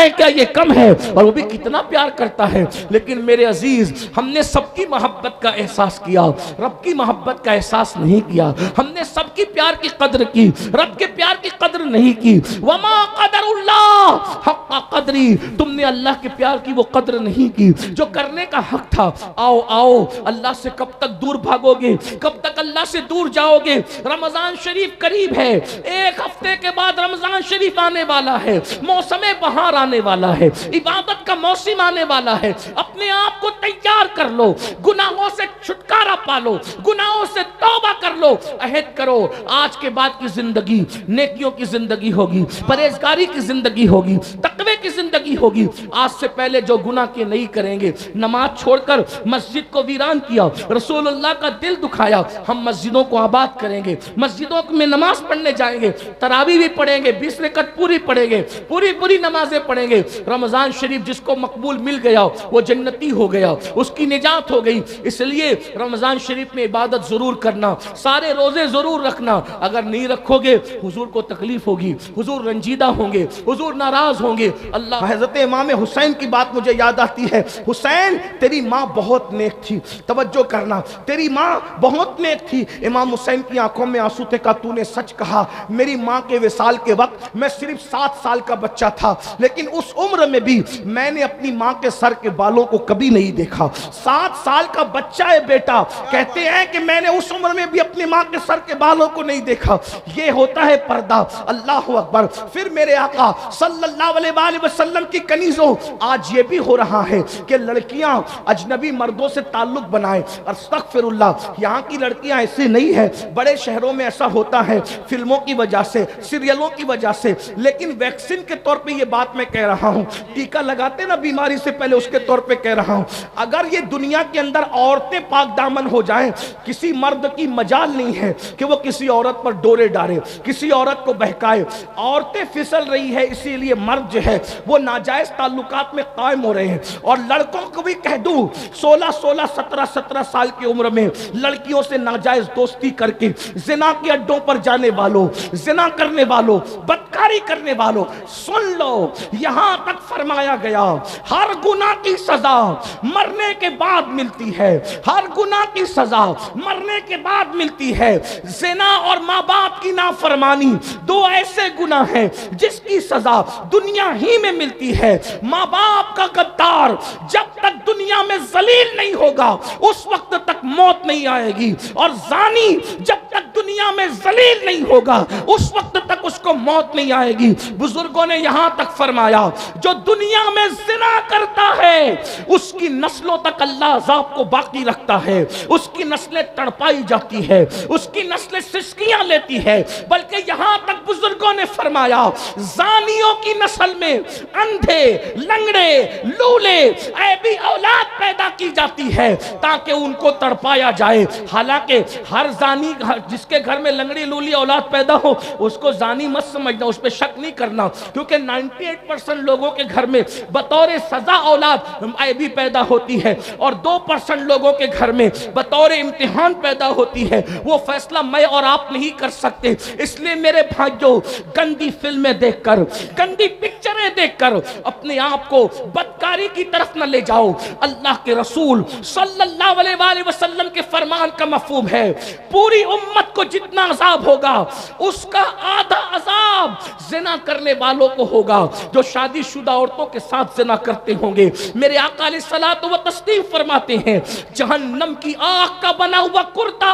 ہے کیا یہ کم ہے؟ اور وہ بھی کتنا پیار کرتا ہے. لیکن میرے عزیز ہم نے سب کی محبت کا احساس کیا، رب کی محبت کا احساس نہیں کیا. ہم نے سب کی پیار کی قدر کی، رب کے پیار کی قدر نہیں کی. وما قدر اللہ حق قدری، تم نے اللہ کے پیار کی وہ قدر نہیں کی جو کرنے کا حق تھا. آؤ آؤ، اللہ سے کب تک دور بھاگو گے؟ کب تک اللہ سے دور جاؤ گے؟ رمضان شریف قریب ہے، ایک ہفتے کے بعد رمضان شریف آنے والا ہے، موسم بہار آنے والا ہے، عبادت کا موسم آنے والا ہے. اپنے آپ کو تیار کر لو، گناہوں سے چھٹکارا پالو، گناہوں سے توبہ کر لو. عہد کرو آج کے بعد کی زندگی نیکیوں کی زندگی ہوگی، پرہیزگاری کی زندگی ہوگی، تقوی کی زندگی ہوگی. آج سے پہلے جو گناہ کے نہیں کریں گے. نماز چھوڑ کر مسجد کو ویران کیا، رسول اللہ کا دل دکھایا. ہم مسجدوں کو آباد کریں گے، مسجدوں میں نماز پڑھنے جائیں گے، تراویح بھی پڑھیں گے، 20 رکعت پوری پڑھیں گے، پوری نمازیں پڑھیں گے. رمضان شریف جس کو مقبول مل گیا وہ جنتی ہو گیا، اس کی نجات ہو گئی. اس لیے رمضان شریف میں عبادت ضرور کرنا، سارے روزے ضرور رکھنا. اگر نہیں رکھو گے حضور کو تکلیف ہوگی، حضور رنجیدہ ہوں گے، حضور ناراض ہوں گے. اللہ حضرت امام حسین کی بات مجھے یاد آتی ہے. حسین تیری ماں بہت نیک تھی، توجہ کرنا، تیری ماں بہت نیک تھی. امام حسین کی آنکھوں میں آنسو تھے. کہا تو نے سچ کہا، میری ماں کے وصال کے وقت میں صرف 7 سال کا بچہ تھا، لیکن اس عمر میں بھی میں نے اپنی ماں کے سر کے بالوں کو کبھی نہیں دیکھا. 7 سال کا بچہ ہے بیٹا، کہتے ہیں کہ میں نے اس عمر میں بھی اپنی ماں کے سر کے بالوں کو نہیں دیکھا. یہ ہوتا ہے پردہ. اللہ اکبر. پھر میرے آقا صلی اللہ علیہ وآلہ وسلم کی کنیزوں، آج یہ بھی ہو رہا ہے کہ لڑکیاں اجنبی مردوں سے تعلق بنائیں. استغفر اللہ. یہاں کی لڑکیاں ایسے نہیں ہیں، بڑے شہروں میں ایسا ہوتا ہے فلموں کی وجہ سے، سیریلوں کی وجہ سے. لیکن ویکسین کے طور پہ یہ بات میں کہہ رہا ہوں، ٹیکہ لگاتے نا بیماری سے پہلے، اس کے طور پہ کہہ رہا ہوں. اگر یہ دنیا کے اندر عورتیں پاک دامن ہو جائیں، کسی مرد کی مجال نہیں ہے کہ وہ کسی عورت پر ڈورے ڈالے، کسی عورت کو بہکائے. عورتیں پھسل رہی ہے، اسی لیے مرد جو ہے وہ ناجائز تعلقات میں قائم ہو رہے ہیں. اور لڑکوں کو بھی کہہ دوں، 16 17 سال کی عمر میں لڑکیوں سے ناجائز دوستی کر کے زنا کے اڈوں پر جانے والوں، زنا کرنے والوں، بدکاری کرنے والوں، سن لو یہاں تک فرمایا گیا ہر گناہ کی سزا مرنے کے بعد ملتی ہے. ہر گناہ کی سزا مرنے کے بعد ملتی ہے. زنا اور ماں باپ کی نافرمانی 2 ایسے گناہ ہیں جس کی سزا دنیا ہی میں ملتی ہے. ماں باپ کا غدار جب تک دنیا میں ذلیل نہیں ہوگا اس وقت تک موت نہیں آئے گی، اور زانی جب تک دنیا میں ذلیل نہیں ہوگا اس وقت تک اس کو موت نہیں آئے گی. بزرگوں نے یہاں تک فرمایا جو دنیا میں زنا کرتا ہے اس کی نسلوں تک اللہ عذاب کو باقی رکھتا ہے، اس کی نسلیں تڑپائی جاتی ہے، اس کی نسلیں سسکیاں لیتی ہے. بلکہ یہاں تک بزرگوں نے فرمایا زانیوں کی نسل میں اندھے، لنگڑے، لولے، عیبی اولاد پیدا کی جاتی ہے تاکہ ان کو تڑپایا جائے. حالانکہ ہر زانی جس کے گھر میں لنگڑی لولی اولاد پیدا ہو اس کو زانی مت سمجھنا، اس پہ شک نہیں کرنا، کیونکہ 98% لوگوں کے گھر میں بطور سزا اولاد عیبی پیدا ہوتی ہے، اور 2% لوگوں کے گھر میں بطور امتحان پیدا ہوتی ہے. وہ فیصلہ میں اور آپ نہیں کر سکتے. اس لیے میرے بھائیوں، گندی فلمیں دیکھ کر، گندی پکچریں دیکھ کر اپنے آپ کو بدکاری کی طرف نہ لے جاؤ. اللہ کے رسول صلی اللہ علیہ وآلہ وسلم کے فرمان کا مفہوم ہے پوری امت کو جتنا عذاب ہوگا اس کا آدھا عذاب زنا کرنے والوں کو ہوگا جو شادی شدہ عورتوں کے ساتھ زنا کرتے ہوں گے. میرے آقا علیہ الصلوۃ والتسلیم فرماتے ہیں جہنم کی آگ کا بنا ہوا کرتا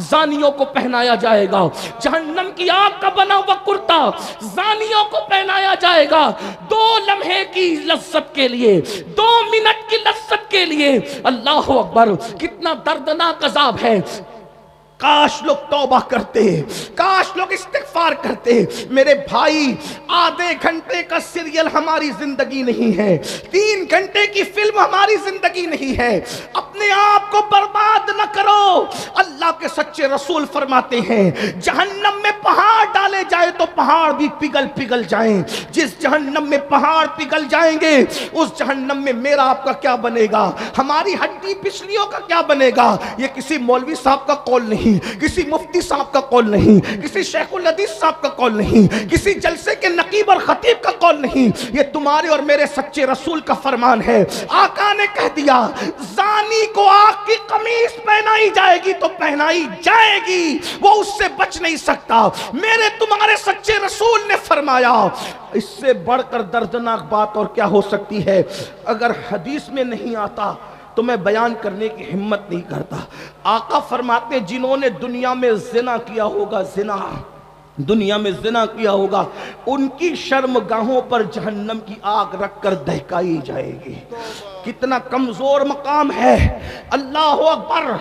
زانیوں کو پہنایا جائے گا. جہنم کی آگ کا بنا ہوا کرتا زانیوں کو پہنایا جائے گا 2 لمحے کی لذت کے لیے، 2 منٹ کی لذت کے لیے. اللہ اکبر، کتنا دردناک عذاب ہے. کاش لوگ توبہ کرتے، کاش لوگ استغفار کرتے. میرے بھائی، آدھے گھنٹے کا سیریل ہماری زندگی نہیں ہے، 3 گھنٹے کی فلم ہماری زندگی نہیں ہے. اپنے آپ کو برباد نہ کرو. اللہ کے سچے رسول فرماتے ہیں جہنم میں پہاڑ ڈالے جائے تو پہاڑ بھی پگھل پگھل جائیں، جس جہنم میں پہاڑ پگھل جائیں گے، اس جہنم میں میرا آپ کا کیا بنے گا، ہماری ہڈی پسلیوں کا کیا بنے گا؟ یہ کسی مولوی صاحب کا قول نہیں، کسی مفتی صاحب کا قول نہیں، کسی شیخ الحدیث صاحب کا قول نہیں، کسی جلسے کے نقیب اور خطیب کا قول نہیں، یہ تمہارے اور میرے سچے رسول کا فرمان ہے۔ آقا نے کہہ دیا زانی کو آگ کی قمیص پہنائی جائے گی تو پہنائی جائے گی، وہ اس سے بچ نہیں سکتا۔ میرے تمہارے سچے رسول نے فرمایا اس سے بڑھ کر دردناک بات اور کیا ہو سکتی ہے؟ اگر حدیث میں نہیں آتا تو میں بیان کرنے کی ہمت نہیں کرتا۔ آقا فرماتے جنہوں نے دنیا میں زنا کیا ہوگا، زنا دنیا میں زنا کیا ہوگا، ان کی شرمگاہوں پر جہنم کی آگ رکھ کر دہکائی جائے گی۔ کتنا کمزور مقام ہے، اللہ اکبر!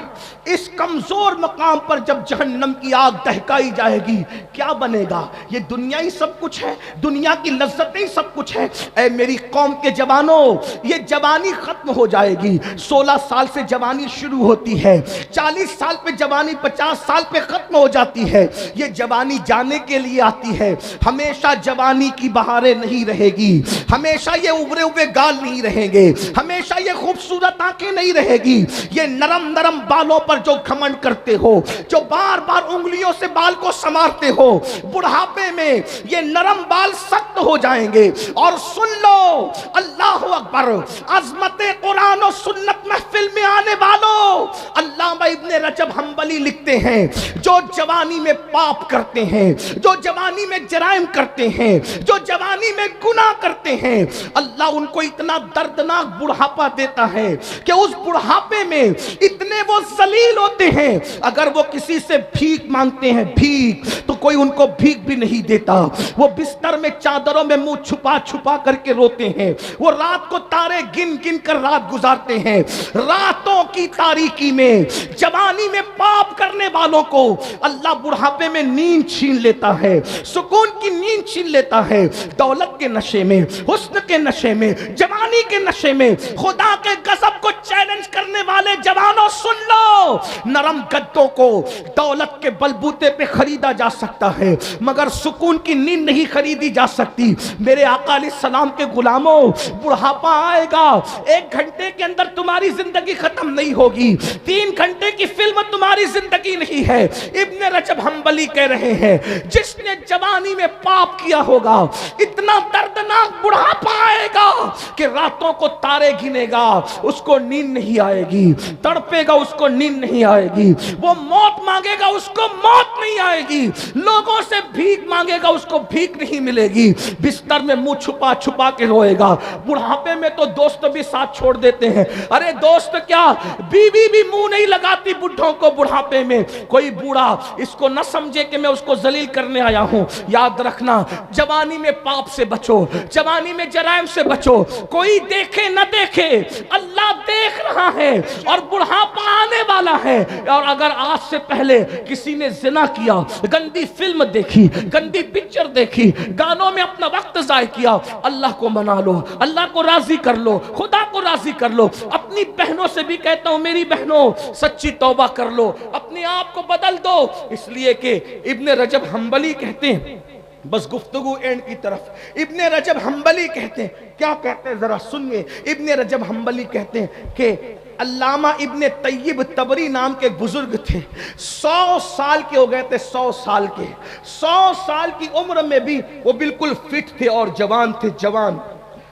اس کمزور مقام پر جب جہنم کی آگ دہکائی جائے گی کیا بنے گا؟ یہ دنیا ہی سب کچھ ہے، دنیا کی لذتیں سب کچھ ہے۔ اے میری قوم کے جوانوں، یہ جوانی ختم ہو جائے گی۔ 16 سال سے جوانی شروع ہوتی ہے، 40 سال پہ جوانی 50 سال پہ ختم ہو جاتی ہے۔ یہ جوانی جانے کے لیے آتی ہے، ہمیشہ جوانی کی بہاریں نہیں رہے گی، ہمیشہ یہ ابھرے ہوئے گال نہیں رہیں گے، ہمیشہ یہ خوبصورت آنکھیں نہیں رہے گی۔ یہ نرم نرم بالوں پر جو گھمنڈ کرتے ہو، جو بار بار انگلیوں سے بال کو سنوارتے ہو، بڑھاپے میں یہ نرم بال سخت ہو جائیں گے۔ اور سن لو، اللہ اکبر! عظمت قرآن و سنت محفل میں آنے والوں، علامہ ابن رجب حنبلی لکھتے ہیں جو جوانی میں پاپ کرتے ہیں، جو جوانی میں جرائم کرتے ہیں، جو جوانی میں گناہ کرتے ہیں، اللہ ان کو اتنا دردناک بڑھاپا دیتا ہے کہ اس بڑھاپے میں اتنے وہ ذلیل ہوتے ہیں، اگر وہ کسی سے بھیک مانگتے ہیں بھیک تو کوئی ان کو بھیک بھی نہیں دیتا۔ وہ بستر میں چادروں میں منہ چھپا چھپا کر کے روتے ہیں، وہ رات کو تارے گن گن کر رات گزارتے ہیں۔ راتوں کی تاریکی میں جوانی میں پاپ کرنے والوں کو اللہ بڑھاپے میں نیند چھین لیتا ہے، سکون کی نیند چھین لیتا ہے۔ دولت کے نشے میں، حسن کے نشے میں، جوانی کے نشے میں خدا کے غضب کو چیلنج کرنے والے جوانوں سن لو، نرم گدوں کو دولت کے بلبوتے پہ خریدا جا سکتا ہے مگر سکون کی نیند نہیں خریدی جا سکتی۔ میرے آقا علیہ السلام کے غلاموں، بڑھاپا آئے گا، 1 گھنٹے کے اندر تمہاری زندگی ختم نہیں ہوگی، 3 گھنٹے کی فلم تمہاری زندگی نہیں ہے۔ ابن رجب حنبلی کہہ رہے ہیں جس نے جوانی میں پاپ کیا ہوگا اتنا دردناک بڑھاپا آئے گا کہ راتوں کو تارے گنے گا، اس کو نیند نہیں آئے گی، تڑپے گا، اس کو نیند نہیں آئے گی، وہ موت مانگے گا، اس کو موت نہیں آئے گی، لوگوں سے بھیک مانگے گا، اس کو بھیک نہیں ملے گی، بستر میں منہ چھپا چھپا کے روئے گا۔ بڑھاپے میں تو دوست بھی ساتھ چھوڑ دیتے ہیں، ارے دوست کیا بیوی بھی منہ نہیں لگاتی بڈھوں کو بڑھاپے میں۔ کوئی بوڑھا اس کو نہ سمجھے کہ میں اس کو ذلیل کرنے آیا ہوں۔ یاد رکھنا، جوانی میں پاپ سے بچو، جوانی میں جرائم سے بچو، کوئی دیکھے نہ دیکھے اللہ دیکھ رہا ہے اور بڑھاپا آنے والا ہے۔ اور اگر آج سے پہلے کسی نے زنا کیا، گندی فلم دیکھی، گندی پکچر دیکھی، گانوں میں اپنا وقت ضائع کیا، اللہ کو منا لو، اللہ کو راضی کر لو، خدا کو راضی کر لو۔ اپنی بہنوں سے بھی کہتا ہوں میری بہنوں سچی توبہ کر لو، اپنے آپ کو بدل دو، اس لیے کہ ابن رجب حنبلی کہتے ہیں، بس گفتگو اینڈ کی طرف، ابن رجب حنبلی کہتے ہیں، کیا کہتے ہیں ذرا سنیے۔ ابن رجب حنبلی کہتے ہیں کہ علامہ ابن طیب طبری نام کے بزرگ تھے، 100 سال کے ہو گئے تھے، 100 سال کے، 100 سال کی عمر میں بھی وہ بالکل فٹ تھے اور جوان تھے، جوان۔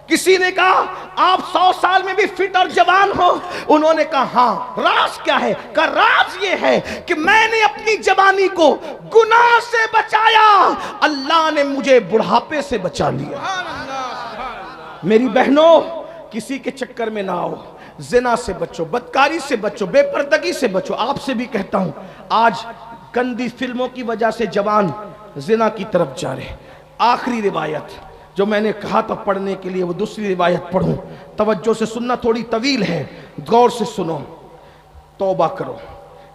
کسی نے کہا آپ 100 سال میں بھی فٹ اور جوان ہو؟ انہوں نے کہا ہاں۔ راز کیا ہے؟ کہا راز یہ ہے کہ میں نے اپنی جوانی کو گناہ سے بچایا، اللہ نے مجھے بڑھاپے سے بچا لیا۔ میری بہنوں کسی کے چکر میں نہ آؤ، زنا سے بچو، بدکاری سے بچو، بے پردگی سے بچو۔ آپ سے بھی کہتا ہوں آج گندی فلموں کی وجہ سے جوان زنا کی طرف جا رہے۔ آخری روایت جو میں نے کہا تھا پڑھنے کے لیے وہ دوسری روایت پڑھوں، توجہ سے سننا، تھوڑی طویل ہے، غور سے سنو۔ توبہ کرو،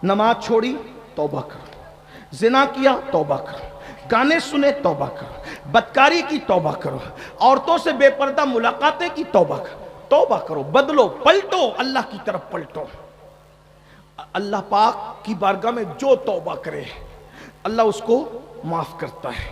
نماز چھوڑی توبہ کرو، زنا کیا توبہ کرو، گانے سنے توبہ کرو، بدکاری کی توبہ کرو، عورتوں سے بے پردہ ملاقاتیں کی توبہ کرو، توبہ کرو، بدلو، پلٹو، اللہ کی طرف پلٹو۔ اللہ پاک کی بارگاہ میں جو توبہ کرے اللہ اس کو معاف کرتا ہے۔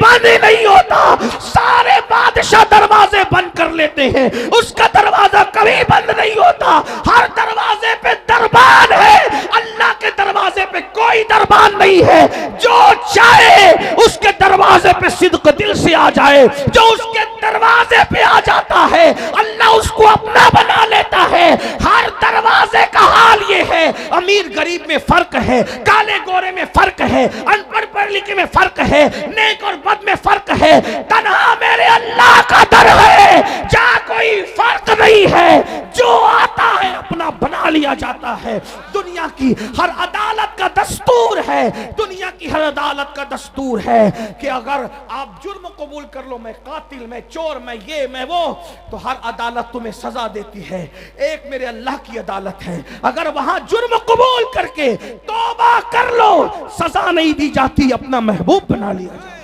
بند ہی نہیں ہوتا. سارے بادشاہ دروازے بند کر لیتے ہیں, اس کا دروازہ کبھی بند نہیں ہوتا. ہر دروازے پہ دربان ہے, اللہ کے دروازے پہ کوئی دربان نہیں ہے. جو چاہے اس کے دروازے پہ صدق دل سے آ جائے, جو اس کے دروازے پہ آ جاتا ہے اللہ اس کو اپنا بنا لیتا ہے. ہر دروازے کا حال یہ ہے, امیر غریب میں فرق ہے, کالے گورے میں فرق ہے, ان پڑھ پڑھ لکھے میں فرق ہے, نیک اور بد میں فرق ہے. تنہا میرے اللہ کا در ہے جہاں کوئی فرق نہیں ہے. جو آتا ہے اپنا بنا لیا جاتا ہے. دنیا کی ہر عدالت کا دستور ہے, دنیا کی ہر عدالت کا دستور ہے کہ اگر آپ جرم قبول کر لو, میں قاتل, میں چور, میں یہ, میں وہ, تو ہر عدالت تمہیں سزا دیتی ہے. ایک میرے اللہ کی عدالت ہے, اگر وہاں جرم قبول کر کے توبہ کر لو سزا نہیں دی جاتی, اپنا محبوب بنا لیا جاتا.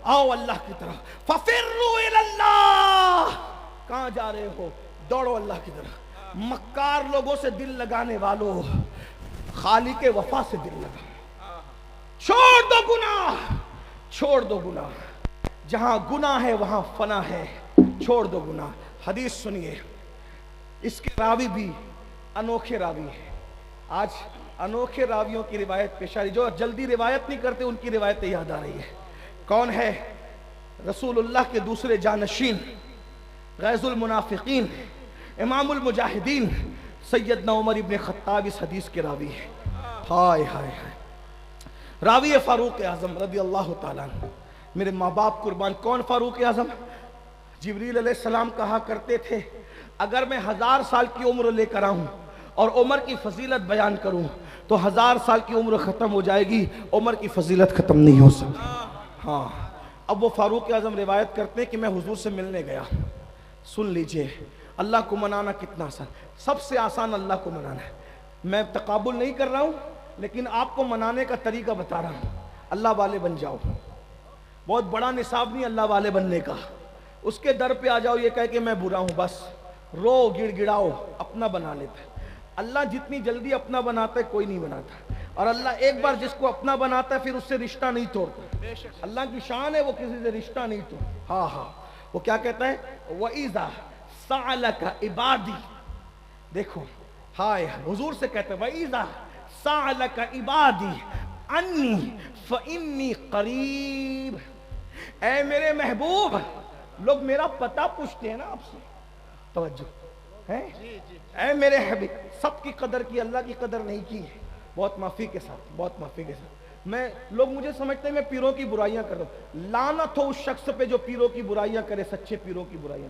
آؤ اللہ کی طرف, ففروا الی اللہ. کہاں جا رہے ہو؟ دوڑو اللہ کی طرف. مکار لوگوں سے دل لگانے والوں, خالق وفا سے دل لگا. چھوڑ دو گناہ, چھوڑ دو گناہ. جہاں گناہ ہے وہاں فنا ہے, چھوڑ دو گناہ. حدیث سنیے, اس کے راوی بھی انوکھے راوی ہیں. آج انوکھے راویوں کی روایت پیش آ رہی, جو جلدی روایت نہیں کرتے ان کی روایتیں یاد آ رہی ہے. کون ہے؟ رسول اللہ کے دوسرے جانشین, غیظ المنافقین, امام المجاہدین سیدنا عمر ابن خطاب اس حدیث کے راوی ہیں. ہائے ہائے ہائے, راوی فاروق اعظم رضی اللہ تعالیٰ عنہ. میرے ماں باپ قربان. کون فاروق اعظم؟ جبریل علیہ السلام کہا کرتے تھے اگر میں 1000 سال کی عمر لے کر آؤں اور عمر کی فضیلت بیان کروں تو 1000 سال کی عمر ختم ہو جائے گی, عمر کی فضیلت ختم نہیں ہو سکتی. ہاں, اب وہ فاروق اعظم روایت کرتے ہیں کہ میں حضور سے ملنے گیا. سن لیجئے, اللہ کو منانا کتنا آسان, سب سے آسان اللہ کو منانا ہے. میں تقابل نہیں کر رہا ہوں لیکن آپ کو منانے کا طریقہ بتا رہا ہوں. اللہ والے بن جاؤ, بہت بڑا نصاب نہیں اللہ والے بننے کا. اس کے در پہ آ جاؤ, یہ کہہ کہ میں برا ہوں, بس رو گڑ گڑاؤ, اپنا بنا لیتا ہے. اللہ جتنی جلدی اپنا بناتا ہے کوئی نہیں بناتا, اور اللہ ایک بار جس کو اپنا بناتا ہے پھر اس سے رشتہ نہیں توڑتا. اللہ کی شان ہے, وہ کسی سے رشتہ نہیں توڑتا. ہاں ہاں, وہ کیا کہتا ہے؟ وَإِذَا سَأَلَكَ عِبَادِي. دیکھو, ہائے, حضور سے کہتا ہے وَإِذَا سَأَلَكَ عِبَادِي عَنِّي فَإِنِّي قَرِيبٌ. اے میرے محبوب, لوگ میرا پتہ پوچھتے ہیں نا آپ سے, توجہ ہے, اے میرے حبیب, سب کی قدر کی, اللہ کی قدر نہیں کی ہے. بہت معافی کے ساتھ, بہت معافی کے ساتھ. میں, لوگ مجھے سمجھتے ہیں میں پیروں کی برائیاں کر رہا ہوں. لعنت ہو اس شخص پہ جو پیروں کی برائیاں کرے, سچے پیروں کی برائیاں.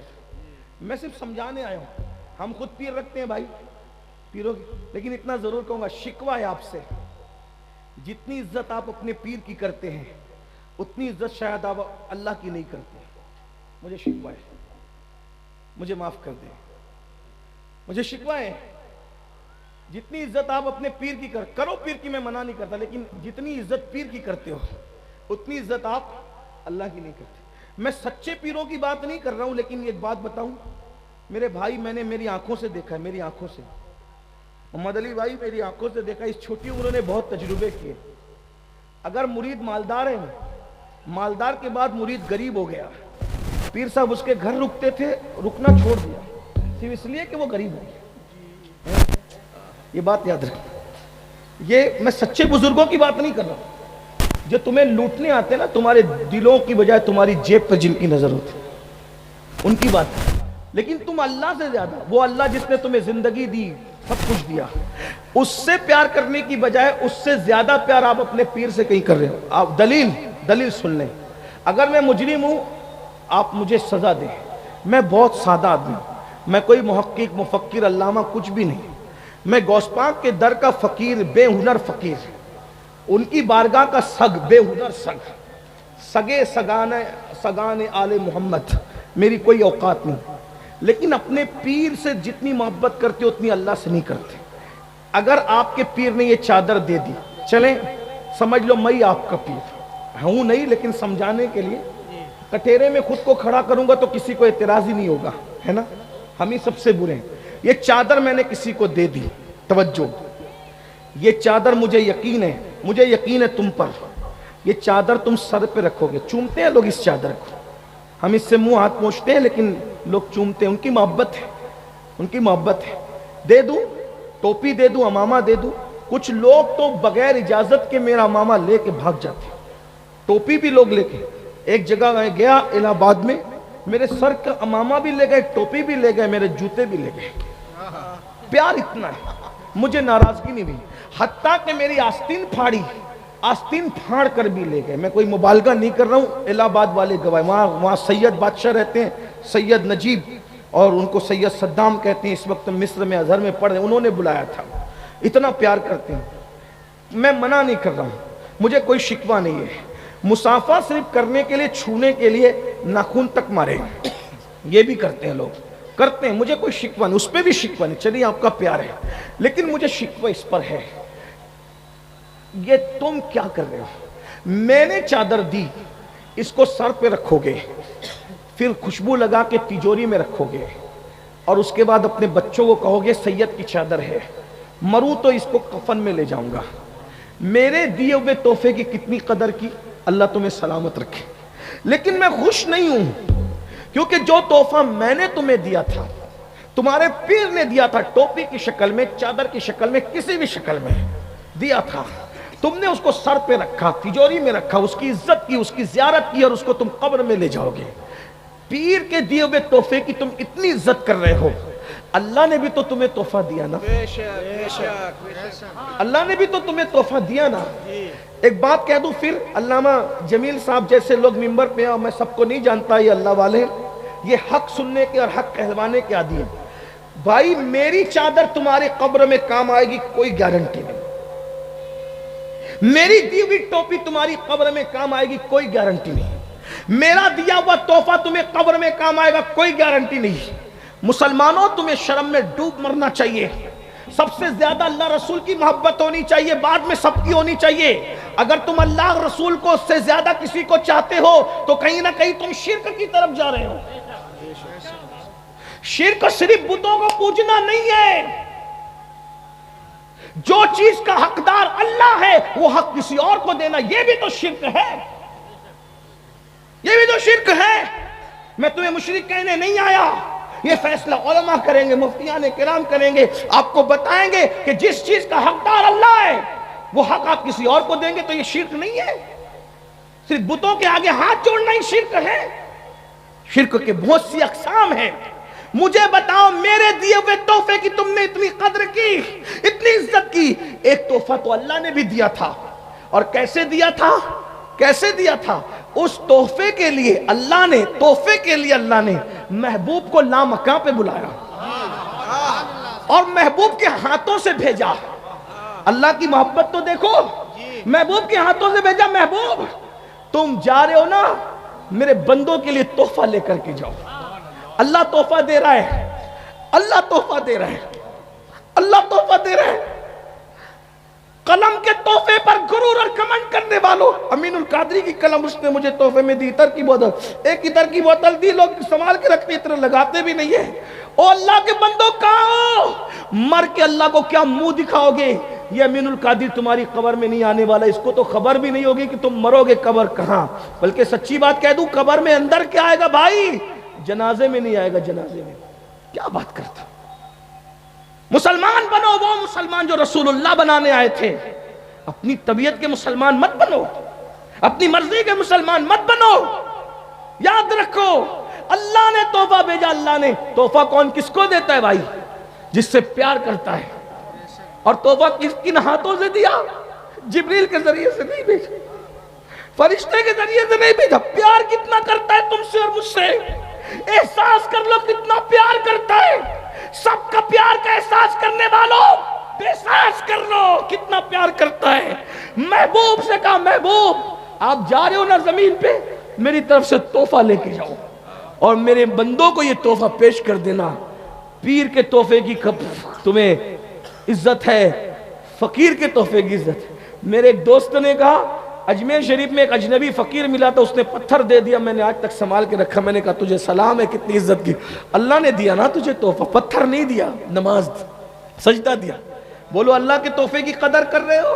میں صرف سمجھانے آیا ہوں. ہم خود پیر رکھتے ہیں بھائی پیروں کی, لیکن اتنا ضرور کہوں گا, شکوہ ہے آپ سے, جتنی عزت آپ اپنے پیر کی کرتے ہیں اتنی عزت شاید آپ اللہ کی نہیں کرتے. مجھے شکوہ ہے, مجھے معاف کر دیں, مجھے شکوہ ہے. جتنی عزت آپ اپنے پیر کی کرو, پیر کی میں منع نہیں کرتا, لیکن جتنی عزت پیر کی کرتے ہو اتنی عزت آپ اللہ کی نہیں کرتے. میں سچے پیروں کی بات نہیں کر رہا ہوں, لیکن ایک بات بتاؤں میرے بھائی, میں نے میری آنکھوں سے دیکھا ہے, میری آنکھوں سے. محمد علی بھائی, میری آنکھوں سے دیکھا, اس چھوٹی عمروں نے بہت تجربے کیے. اگر مرید مالدار ہے, مالدار کے بعد مرید غریب ہو گیا, پیر صاحب اس کے گھر رکتے تھے, رکنا چھوڑ دیا صرف اس لیے کہ وہ غریب ہو گیا. یہ بات یاد رکھیں. یہ میں سچے بزرگوں کی بات نہیں کر رہا ہوں, جو تمہیں لوٹنے آتے نا, تمہارے دلوں کی بجائے تمہاری جیب پر جن کی نظر ہوتی, ان کی بات. لیکن تم اللہ سے زیادہ, وہ اللہ جس نے تمہیں زندگی دی, سب کچھ دیا, اس سے پیار کرنے کی بجائے اس سے زیادہ پیار آپ اپنے پیر سے کہیں کر رہے ہو. آپ دلیل سن لیں. اگر میں مجرم ہوں آپ مجھے سزا دیں, میں بہت سادہ آدمی ہوں, میں کوئی محقق, مفکر, علامہ کچھ بھی نہیں. میں غوث پاک کے در کا فقیر, بے ہنر فقیر, ان کی بارگاہ کا سگ, بے ہنر سگ, سگے سگانے آل محمد, میری کوئی اوقات نہیں. لیکن اپنے پیر سے جتنی محبت کرتے اتنی اللہ سے نہیں کرتے. اگر آپ کے پیر نے یہ چادر دے دی, چلیں سمجھ لو میں آپ کا پیر ہوں نہیں, لیکن سمجھانے کے لیے کٹہرے میں خود کو کھڑا کروں گا تو کسی کو اعتراض ہی نہیں ہوگا, ہے نا, ہم ہی سب سے برے ہیں. یہ چادر میں نے کسی کو دے دی, توجہ, یہ چادر مجھے یقین ہے تم پر, یہ چادر تم سر پہ رکھو گے. چومتے ہیں لوگ اس چادر کو, ہم اس سے منہ ہاتھ پوچھتے ہیں لیکن لوگ چومتے ہیں. ان کی محبت ہے, ان کی محبت ہے. دے دوں ٹوپی, دے دوں امامہ دے دوں. کچھ لوگ تو بغیر اجازت کے میرا امامہ لے کے بھاگ جاتے ہیں, ٹوپی بھی لوگ لے کے. ایک جگہ میں گیا الہ آباد میں, میرے سر کا امامہ بھی لے گئے, ٹوپی بھی لے گئے, میرے جوتے بھی لے گئے. پیار اتنا ہے, مجھے ناراضگی نہیں ہوئی. حتیٰ کہ میری آستین پھاڑی, آستین پھاڑ کر بھی لے گئے. میں کوئی مبالغہ نہیں کر رہا ہوں, الہ آباد والے گواہ. وہاں سید بادشاہ رہتے ہیں, سید نجیب, اور ان کو سید صدام کہتے ہیں. اس وقت مصر میں ازہر میں پڑھ رہے ہیں, انہوں نے بلایا تھا. اتنا پیار کرتے ہیں. میں منع نہیں کر رہا ہوں, مجھے کوئی شکوہ نہیں ہے. مسافہ صرف کرنے کے لیے, چھونے کے لیے ناخن تک مارے, یہ بھی کرتے ہیں لوگ, کرتے ہیں. مجھے کوئی شکوہ نہیں, اس پہ بھی شکوہ نہیں. چلیے آپ کا پیار ہے, لیکن مجھے شکوہ اس پر ہے, یہ تم کیا کر رہے ہو؟ میں نے چادر دی, اس کو سر پہ رکھو گے, پھر خوشبو لگا کے تجوری میں رکھو گے, اور اس کے بعد اپنے بچوں کو کہو گے سید کی چادر ہے, مروں تو اس کو کفن میں لے جاؤں گا. میرے دیے ہوئے تحفے کی کتنی قدر کی, اللہ تمہیں سلامت رکھے. لیکن میں خوش نہیں ہوں, کیونکہ جو تحفہ میں نے تمہیں دیا تھا, تمہارے پیر نے دیا تھا, ٹوپی کی شکل میں, چادر کی شکل میں, کسی بھی شکل میں دیا تھا, تم نے اس کو سر پہ رکھا, تجوری میں رکھا, اس کی عزت کی, اس کی زیارت کی, اور اس کو تم قبر میں لے جاؤ گے. پیر کے دیے ہوئے تحفے کی تم اتنی عزت کر رہے ہو, اللہ نے بھی تو تمہیں تحفہ دیا نا, اللہ نے بھی تو تمہیں تحفہ دیا نا. ایک بات کہہ دوں پھر, علامہ جمیل صاحب جیسے لوگ ممبر پہ ہیں, اور میں سب کو نہیں جانتا, یہ اللہ والے یہ حق سننے کے اور حق کہلوانے کے عادی ہیں. بھائی میری چادر تمہارے قبر میں کام آئے گی, کوئی گارنٹی نہیں. میری دی ہوئی ٹوپی تمہاری قبر میں کام آئے گی, کوئی گارنٹی نہیں. میرا دیا ہوا تحفہ تمہیں قبر میں کام آئے گا, کوئی گارنٹی نہیں. مسلمانوں تمہیں شرم میں ڈوب مرنا چاہیے. سب سے زیادہ اللہ رسول کی محبت ہونی چاہیے, بعد میں سب کی ہونی چاہیے. اگر تم اللہ رسول کو اس سے زیادہ کسی کو چاہتے ہو تو کہیں نہ کہیں تم شرک کی طرف جا رہے ہو. شرک صرف بتوں کو پوجنا نہیں ہے. جو چیز کا حقدار اللہ ہے وہ حق کسی اور کو دینا, یہ بھی تو شرک ہے, یہ بھی تو شرک ہے. میں تمہیں مشرک کہنے نہیں آیا, یہ فیصلہ علماء کریں گے, مفتیان کرام کریں گے, آپ کو بتائیں گے کہ جس چیز کا حقدار اللہ ہے وہ حق آپ کسی اور کو دیں گے تو یہ شرک نہیں ہے. صرف بتوں کے آگے ہاتھ جوڑنا ہی شرک ہے. شرک کے بہت سی اقسام ہیں. مجھے بتاؤ میرے دیے ہوئے تحفے کی تم نے اتنی قدر کی, اتنی عزت کی. ایک تحفہ تو اللہ نے بھی دیا تھا, اور کیسے دیا تھا, کیسے دیا تھا؟ اس تحفے کے لیے اللہ نے, تحفے کے لیے اللہ نے محبوب کو لامکاں پہ بلایا اور محبوب کے ہاتھوں سے بھیجا. اللہ کی محبت تو دیکھو, محبوب کے ہاتھوں سے بھیجا. محبوب تم جا رہے ہو نا, میرے بندوں کے لیے تحفہ لے کر کے جاؤ. اللہ تحفہ دے رہا ہے, اللہ تحفہ دے رہا ہے, اللہ تحفہ دے رہا ہے. قلم کے تحفے پر غرور اور کمنڈ کرنے والوں, امین القادری کی قلم اس نے مجھے تحفے میں دی, عطر کی بوتل, ایک عطر کی بوتل دی, لوگ سنبھال کے رکھتے, عطر لگاتے بھی نہیں ہے. او اللہ کے بندوں کہاں ہو؟ مر کے اللہ کو کیا منہ دکھاؤ گے؟ یہ امین القادری تمہاری قبر میں نہیں آنے والا, اس کو تو خبر بھی نہیں ہوگی کہ تم مرو گے قبر کہاں. بلکہ سچی بات کہہ دوں, قبر میں اندر کیا آئے گا بھائی, جنازے میں نہیں آئے گا. جنازے میں کیا بات کرتا. مسلمان بنو وہ مسلمان جو رسول اللہ بنانے آئے تھے. اپنی طبیعت کے مسلمان مت بنو, اپنی مرضی کے مسلمان مت بنو. یاد رکھو اللہ نے تحفہ بھیجا. اللہ نے تحفہ کون کس کو دیتا ہے بھائی؟ جس سے پیار کرتا ہے. اور تحفہ کن ہاتھوں سے دیا؟ جبریل کے ذریعے سے نہیں بھیجا, فرشتے کے ذریعے سے نہیں بھیجا. پیار کتنا کرتا ہے تم سے اور مجھ سے, احساس کر لو کتنا پیار کرتا ہے. سب کا پیار کا احساس کرنے والوں احساس کر لو کتنا پیار کرتا ہے. محبوب سے کہا, محبوب آپ جا رہے ہو نا زمین پہ, میری طرف سے تحفہ لے کے جاؤ اور میرے بندوں کو یہ تحفہ پیش کر دینا. پیر کے تحفے کی تمہیں عزت ہے, فقیر کے تحفے کی عزت ہے. میرے ایک دوست نے کہا اجمیر شریف میں ایک اجنبی فقیر ملا تھا, اس نے پتھر دے دیا, میں نے آج تک سنبھال کے رکھا. میں نے کہا تجھے سلام ہے, کتنی عزت کی. اللہ نے دیا نا تجھے تحفہ, پتھر نہیں دیا, نماز سجدہ دیا. بولو اللہ کے تحفے کی قدر کر رہے ہو؟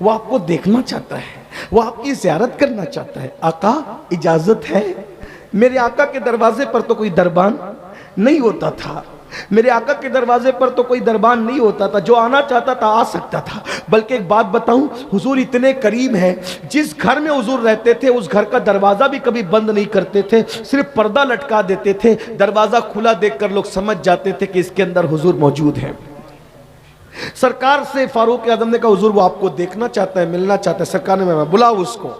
وہ آپ کو دیکھنا چاہتا ہے, وہ آپ کی زیارت کرنا چاہتا ہے. آقا اجازت ہے؟ میرے آقا کے دروازے پر تو کوئی دربان نہیں ہوتا تھا, میرے آقا کے دروازے پر تو کوئی دربان نہیں ہوتا تھا, جو آنا چاہتا تھا آ سکتا تھا. بلکہ ایک بات بتاؤں, حضور اتنے کریم ہیں, جس گھر میں حضور رہتے تھے اس گھر کا دروازہ بھی کبھی بند نہیں کرتے تھے, صرف پردہ لٹکا دیتے تھے. دروازہ کھلا دیکھ کر لوگ سمجھ جاتے تھے کہ اس کے اندر حضور موجود ہیں. سرکار سے فاروق اعظم نے کہا حضور وہ آپ کو دیکھنا چاہتا ہے, ملنا چاہتا ہے. سرکار نے میں بلاؤ اس کو.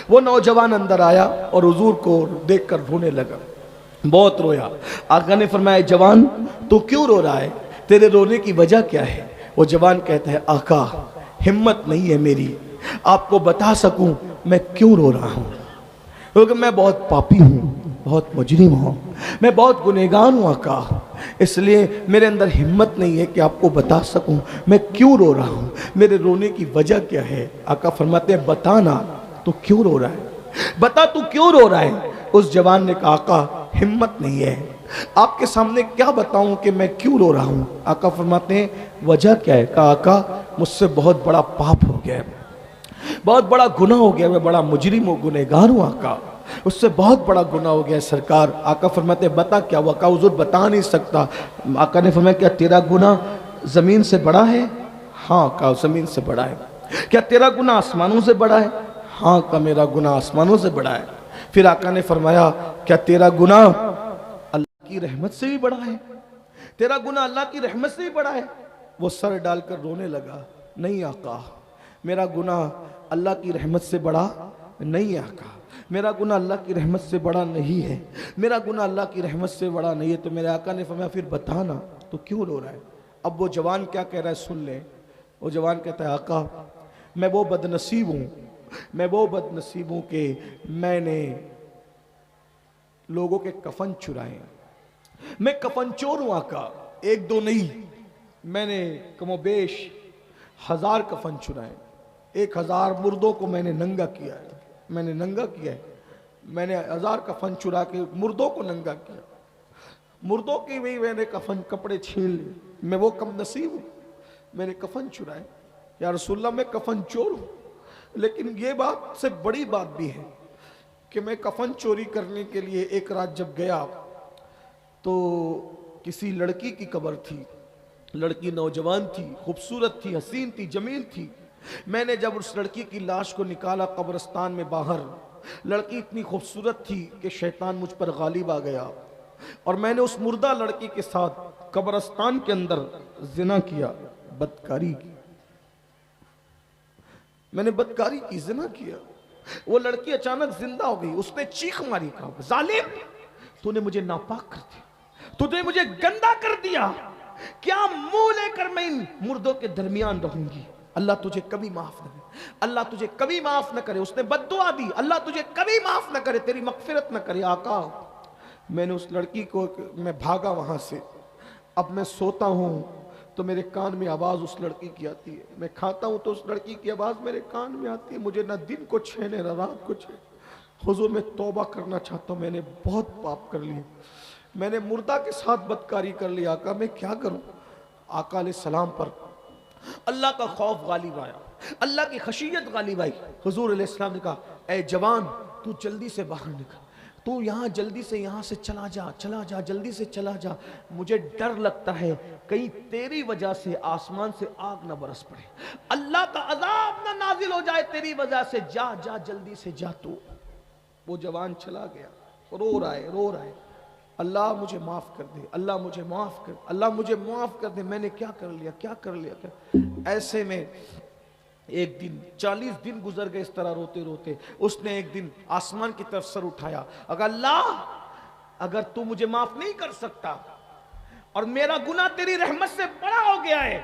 وہ نوجوان اندر آیا اور حضور کو دیکھ کر رونے لگا, بہت رویا. آقا نے فرمایا جوان تو کیوں رو رہا ہے, تیرے رونے کی وجہ کیا ہے؟ وہ جوان کہتا ہے آقا ہمت نہیں ہے میری آپ کو بتا سکوں میں کیوں رو رہا ہوں, کیونکہ میں بہت پاپی ہوں, بہت مجرم ہوں, میں بہت گنہگار ہوں آقا, اس لیے میرے اندر ہمت نہیں ہے کہ آپ کو بتا سکوں میں کیوں رو رہا ہوں, میرے رونے کی وجہ کیا ہے. آقا فرماتے ہیں بتا نا تو کیوں رو رہا ہے, بتا تو کیوں رو رہا ہے. اس جوان نے کہا آقا ہمت نہیں ہے, آپ کے سامنے کیا بتاؤں کہ میں کیوں رو رہا ہوں. آقا فرماتے ہیں وجہ کیا ہے. کہا آقا مجھ سے بہت بڑا پاپ ہو گیا ہے, بہت بڑا گناہ ہو گیا, میں بڑا مجرم ہوں, گنہگار ہوں آقا, اس سے بہت بڑا گناہ ہو گیا ہے سرکار. آقا فرماتے ہیں بتا کیا ہوا. کہا حضور بتا نہیں سکتا. آقا نے فرمایا کیا تیرا گناہ زمین سے بڑا ہے؟ ہاں. کہا زمین سے بڑا ہے. کیا تیرا گناہ آسمانوں سے بڑا ہے؟ ہاں. کہا میرا گناہ آسمانوں سے بڑا ہے. پھر آقا نے فرمایا کیا تیرا گناہ اللہ کی رحمت سے بھی بڑا ہے؟ تیرا گناہ اللہ کی رحمت سے بھی بڑا ہے. وہ سر ڈال کر رونے لگا. نہیں آقا میرا گناہ اللہ کی رحمت سے بڑا نہیں ہے آقا, میرا گناہ اللہ کی رحمت سے بڑا نہیں ہے, میرا گناہ اللہ کی رحمت سے بڑا نہیں ہے. تو میرے آقا نے فرمایا پھر بتانا تو کیوں رو رہا ہے. اب وہ جوان کیا کہہ رہا ہے سن لیں. وہ جوان کہتا ہے آقا میں وہ بدنصیب ہوں, میں وہ بدنصیب ہوں کہ میں نے لوگوں کے کفن چرائے, میں کفن چور ہوں آقا, ایک دو نہیں, میں نے کم و بیش 1000 کفن چرائے, 1000 مردوں کو میں نے ننگا کیا ہے, میں نے ننگا کیا ہے, میں نے 1000 کفن چرا کے مردوں کو ننگا کیا, مردوں کی بھی میں نے کفن کپڑے چھین لیے, میں وہ کم نصیب ہوں, میں نے کفن چرائے. یا رسول اللہ میں کفن چور ہوں, لیکن یہ بات سے بڑی بات بھی ہے کہ میں کفن چوری کرنے کے لیے ایک رات جب گیا تو کسی لڑکی کی قبر تھی, لڑکی نوجوان تھی, خوبصورت تھی, حسین تھی, جمیل تھی. میں نے جب اس لڑکی کی لاش کو نکالا قبرستان میں باہر, لڑکی اتنی خوبصورت تھی کہ شیطان مجھ پر غالب آ گیا اور میں نے اس مردہ لڑکی کے ساتھ قبرستان کے اندر زنا کیا, بدکاری کی, میں نے بدکاری کی, زنا کیا. وہ لڑکی اچانک زندہ ہو گئی, اس نے چیخ ماری, کہا ظالم تو نے مجھے ناپاک کر دیا, تو نے مجھے گندا کر دیا, کیا منہ لے کر میں ان مردوں کے درمیان رہوں گی. اللہ تجھے کبھی معاف نہ کرے, اللہ تجھے کبھی معاف نہ کرے. اس نے بد دعا دی, اللہ تجھے کبھی معاف نہ کرے, تیری مغفرت نہ کرے. آقا میں نے اس لڑکی کو, میں بھاگا وہاں سے. اب میں سوتا ہوں تو میرے کان میں آواز اس لڑکی کی آتی ہے, میں کھاتا ہوں تو اس لڑکی کی آواز میرے کان میں آتی ہے. مجھے نہ دن کو چھینے نہ رات کو چھینے. حضور میں توبہ کرنا چاہتا ہوں, میں نے بہت پاپ کر لیے, میں نے مردہ کے ساتھ بدکاری کر لی. آقا میں کیا کروں. آقا علیہ السلام پر اللہ کا خوف غالب آیا, اللہ کی خشیت غالب آئی. حضور علیہ السلام نے کہا اے جوان تو جلدی سے باہر نکل, تو یہاں جلدی سے یہاں سے چلا جا, چلا جا, جلدی سے چلا جا. مجھے ڈر لگتا ہے کہیں تیری وجہ سے آسمان سے آگ نہ برس پڑے, اللہ کا عذاب نہ نازل ہو جائے تیری وجہ سے. جا جا جلدی سے جا. تو وہ جوان چلا گیا, رو رہا ہے, رو رہا ہے, اللہ مجھے معاف کر دے, اللہ مجھے معاف کر, اللہ مجھے معاف کر دے, میں نے کیا کر لیا, کیا کر لیا. ایسے میں ایک دن 40 دن گزر گئے اس طرح روتے روتے. اس نے ایک دن آسمان کی طرف سر اٹھایا, اگر اللہ اگر تو مجھے معاف نہیں کر سکتا اور میرا گناہ تیری رحمت سے بڑا ہو گیا ہے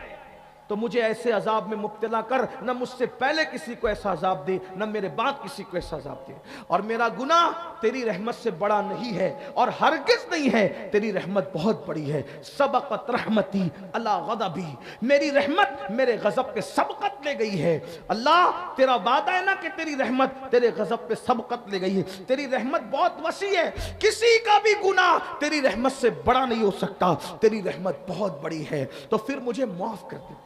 تو مجھے ایسے عذاب میں مبتلا کر, نہ مجھ سے پہلے کسی کو ایسا عذاب دے, نہ میرے بعد کسی کو ایسا عذاب دے. اور میرا گناہ تیری رحمت سے بڑا نہیں ہے اور ہرگز نہیں ہے, تیری رحمت بہت بڑی ہے. سبقت رحمتی علی غضبی, میری رحمت میرے غضب پہ سبقت لے گئی ہے. اللہ تیرا وعدہ ہے نا کہ تیری رحمت تیرے غضب پہ سبقت لے گئی ہے. تیری رحمت بہت وسیع ہے, کسی کا بھی گناہ تیری رحمت سے بڑا نہیں ہو سکتا, تیری رحمت بہت بڑی ہے, تو پھر مجھے معاف کر دے.